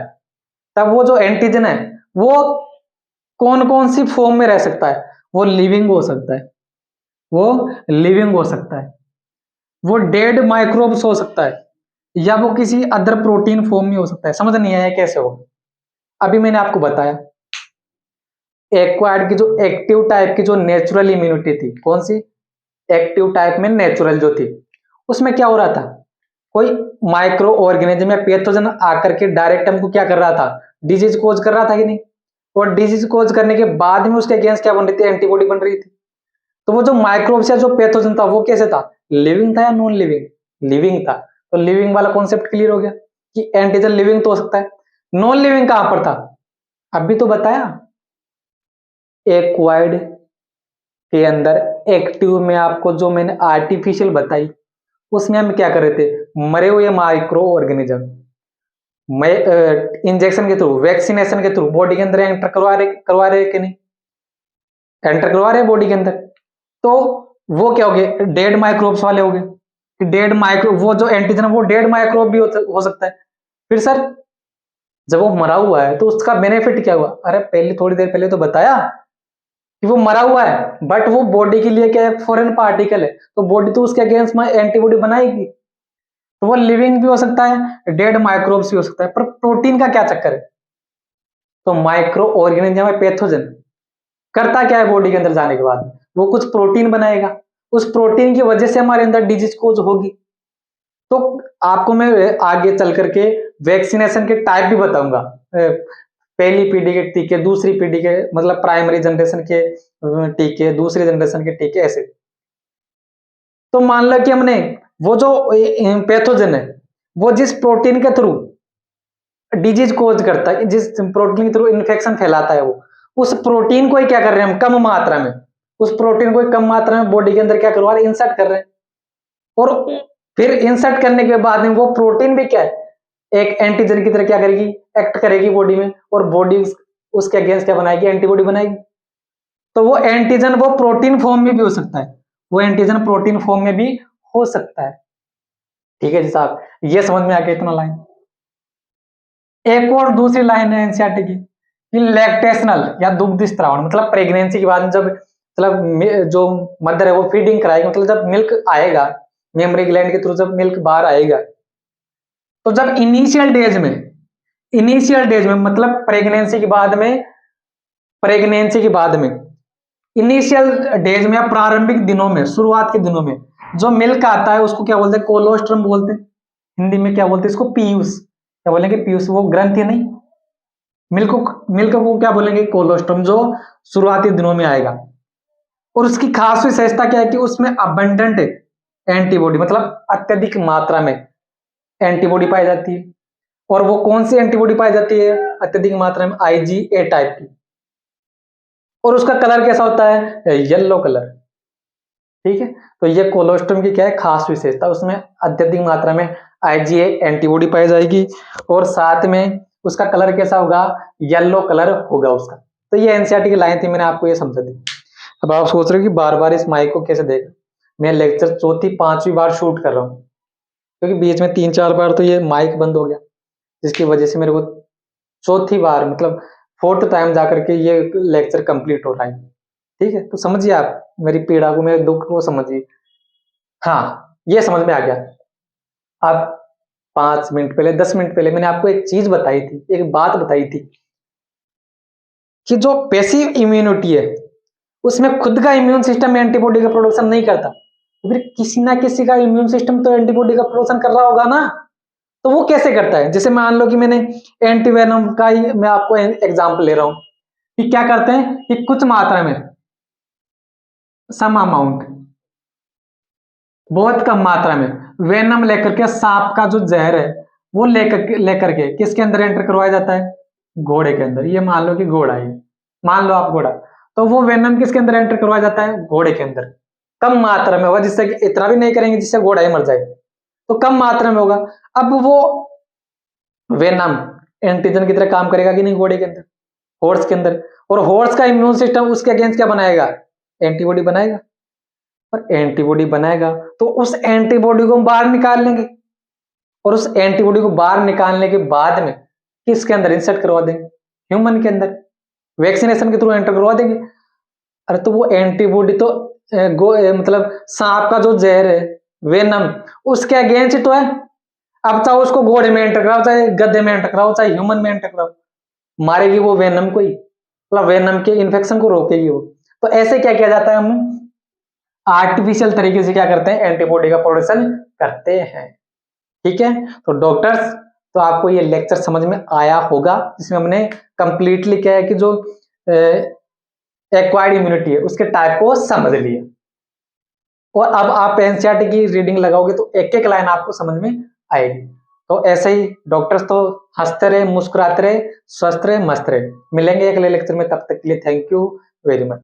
तब वो जो एंटीजन है वो कौन कौन सी फॉर्म में रह सकता है, वो लिविंग हो सकता है, वो लिविंग हो सकता है, वो डेड माइक्रोब्स हो सकता है, या वो किसी अदर प्रोटीन फॉर्म में हो सकता है। समझ नहीं आया कैसे हो? अभी मैंने आपको बताया एक्वायर्ड की जो एक्टिव टाइप की जो नेचुरल इम्यूनिटी थी, कौन सी, एक्टिव टाइप में नेचुरल जो थी, उसमें क्या हो रहा था, कोई माइक्रो ऑर्गेनिज्म या पैथोजन आकर के डायरेक्ट हमको क्या कर रहा था, डिजीज कोज कर रहा था कि नहीं, और डिजीज कोज करने के बाद में उसके अगेंस्ट क्या बन रही थी, एंटीबॉडी बन रही थी। तो वो जो माइक्रोब्स या जो पैथोजन था वो कैसे था, लिविंग था या नॉन लिविंग, लिविंग था। तो लिविंग वाला कॉन्सेप्ट क्लियर हो गया कि एंटीजन लिविंग तो हो सकता है। नॉन लिविंग कहां पर था, अभी तो बताया, एक्वायर्ड के अंदर एक्टिव में आपको जो मैंने आर्टिफिशियल बताई, उसमें हम क्या कर रहे थे, मरे हुए माइक्रो ऑर्गेनिज्म इंजेक्शन के थ्रू, वैक्सीनेशन के थ्रू बॉडी के अंदर एंटर करवा रहे कि नहीं, एंटर करवा रहे बॉडी के अंदर। तो वो क्या हो गए, डेड माइक्रोब्स वाले हो गए। डेड माइक्रो, वो जो एंटीजन वो डेड माइक्रोब भी हो सकता है। फिर सर जब वो मरा हुआ है तो उसका बेनिफिट क्या हुआ, अरे पहले थोड़ी देर पहले तो बताया कि वो मरा हुआ है, बट वो बॉडी के लिए क्या है, फॉरेन पार्टिकल है, तो बॉडी तो उसके अगेंस्ट में एंटीबॉडी बनाएगी। तो वो लिविंग भी हो सकता है, डेड माइक्रोब्स भी हो सकता है, पर प्रोटीन का क्या चक्कर है, तो माइक्रो ऑर्गेनिज्म है पैथोजन, करता क्या है बॉडी के अंदर जाने के बाद, वो कुछ प्रोटीन बनाएगा, उस प्रोटीन की वजह से हमारे अंदर डिजीज कोज होगी। तो आपको मैं आगे चल करके वैक्सीनेशन के टाइप भी बताऊंगा, पहली पीढ़ी के टीके, दूसरी पीढ़ी के मतलब प्राइमरी जनरेशन के टीके, दूसरी जनरेशन के टीके, ऐसे। तो मान लो कि हमने वो जो पैथोजन है वो जिस प्रोटीन के थ्रू डिजीज कोज करता है, जिस प्रोटीन के थ्रू इन्फेक्शन फैलाता है, वो उस प्रोटीन को ही क्या कर रहे हैं हम, कम मात्रा में, उस प्रोटीन को कम मात्रा में बॉडी के अंदर क्या करवा रहे हैं, इंसर्ट कर रहे हैं। और फिर इंसर्ट करने के बाद में वो प्रोटीन भी क्या है, एक एंटीजन की तरह क्या करेगी, एक्ट करेगी बॉडी में, और बॉडी उसके अगेंस्ट क्या बनाएगी, एंटीबॉडी बनाएगी। तो वो एंटीजन वो प्रोटीन फॉर्म में भी हो सकता है, वो एंटीजन प्रोटीन फॉर्म में भी हो सकता है। ठीक है जी साहब, ये समझ में आ गया इतना लाइन। एक और दूसरी लाइन है एनसीईआरटी की कि लैक्टेशनल या दुग्ध स्त्रावण, मतलब प्रेगनेंसी के बाद जब मतलब जो मदर है वो फीडिंग कराएगी, मतलब जब मिल्क आएगा मेमरी ग्लैंड के थ्रू, जब मिल्क बाहर आएगा, तो जब इनिशियल डेज में मतलब प्रेगनेंसी के बाद में इनिशियल डेज में या प्रारंभिक दिनों में, शुरुआत के दिनों में जो मिल्क आता है उसको क्या बोलते हैं, कोलोस्ट्रम बोलते हैं। हिंदी में क्या बोलते हैं इसको, पीयूष, क्या बोलेंगे, पीयूष, वो ग्रंथि नहीं, मिल्क को क्या बोलेंगे, कोलोस्ट्रम, जो शुरुआती दिनों में आएगा। और उसकी खास विशेषता क्या है कि उसमें अबंडेंट एंटीबॉडी, मतलब अत्यधिक मात्रा में एंटीबॉडी पाई जाती है। और वो कौन सी एंटीबॉडी पाई जाती है अत्यधिक मात्रा में, आईजीए टाइप की। और उसका कलर कैसा होता है, येलो कलर। ठीक है, तो ये कोलोस्ट्रम की क्या है खास विशेषता, उसमें अत्यधिक मात्रा में आईजीए एंटीबॉडी पाई जाएगी, और साथ में उसका कलर कैसा होगा, येलो कलर होगा उसका। तो ये एनसीईआरटी की लाइन थी, मैंने आपको ये समझा दी। अब आप सोच रहे हो कि बार बार इस माइक को कैसे देख, मैं लेक्चर चौथी पांचवी बार शूट कर रहा हूँ, क्योंकि बीच में 3-4 बार तो ये माइक बंद हो गया, जिसकी वजह से मेरे को चौथी बार मतलब फोर्थ टाइम जाकर के ये लेक्चर कंप्लीट हो रहा है। ठीक है, तो समझिए आप मेरी पीड़ा को, मेरे दुख को समझिए। हाँ, ये समझ में आ गया। अब 5 मिनट पहले, 10 मिनट पहले मैंने आपको एक चीज बताई थी, एक बात बताई थी कि जो पैसिव इम्यूनिटी है उसमें खुद का इम्यून सिस्टम एंटीबॉडी का प्रोडक्शन नहीं करता, तो फिर किसी ना किसी का इम्यून सिस्टम तो एंटीबॉडी का प्रोडक्शन कर रहा होगा ना। तो वो कैसे करता है, जैसे मान लो कि मैंने एंटीवेनम का ही मैं आपको एग्जांपल ले रहा हूं कि क्या करते हैं कि कुछ मात्रा में, सम अमाउंट, बहुत कम मात्रा में वेनम लेकर के, सांप का जो जहर है वो लेकर के किसके अंदर एंटर करवाया जाता है, घोड़े के अंदर। ये मान लो कि घोड़ा है, मान लो आप घोड़ा, तो वो वेनम किसके अंदर एंटर करवाया जाता है, घोड़े के अंदर। कम मात्रा में होगा, जिससे कि इतना भी नहीं करेंगे जिससे घोड़ा ही मर जाए, तो कम मात्रा में होगा। अब वो वेनम एंटीजन की तरह काम करेगा कि नहीं घोड़े के अंदर, हॉर्स के अंदर, और हॉर्स का इम्यून सिस्टम उसके अगेंस्ट क्या बनाएगा, एंटीबॉडी बनाएगा। और एंटीबॉडी बनाएगा तो उस एंटीबॉडी को हम बाहर निकाल लेंगे, और उस एंटीबॉडी को बाहर निकालने के बाद में किसके अंदर इंसर्ट करवा देंगे, ह्यूमन के अंदर, वैक्सीनेशन के थ्रू एंटर करवा देंगे। अरे तो वो एंटीबॉडी तो मतलब सांप का जो जहर है वेनम, उसके अगेंस्ट तो है। अब चाहे उसको घोड़े में एंटर कराओ, चाहे गधे में एंटर कराओ, चाहे ह्यूमन में एंटर कराओ, मारेगी वो वेनम को ही, मतलब वेनम के इन्फेक्शन को रोकेगी वो। तो ऐसे क्या किया जाता है, हम आर्टिफिशियल तरीके से क्या करते हैं, एंटीबॉडी का प्रोडक्शन करते हैं। ठीक है, तो डॉक्टर्स, तो आपको ये लेक्चर समझ में आया होगा, जिसमें हमने कंप्लीटली क्या है कि जो एक्वायर्ड इम्यूनिटी है उसके टाइप को समझ लिया। और अब आप एनसीईआरटी की रीडिंग लगाओगे तो एक एक लाइन आपको समझ में आएगी। तो ऐसे ही डॉक्टर्स तो हंसते रहे, मुस्कुराते रहे, स्वस्थ रहे, मस्त रहे। मिलेंगे अगले लेक्चर में, तब तक के लिए थैंक यू वेरी मच।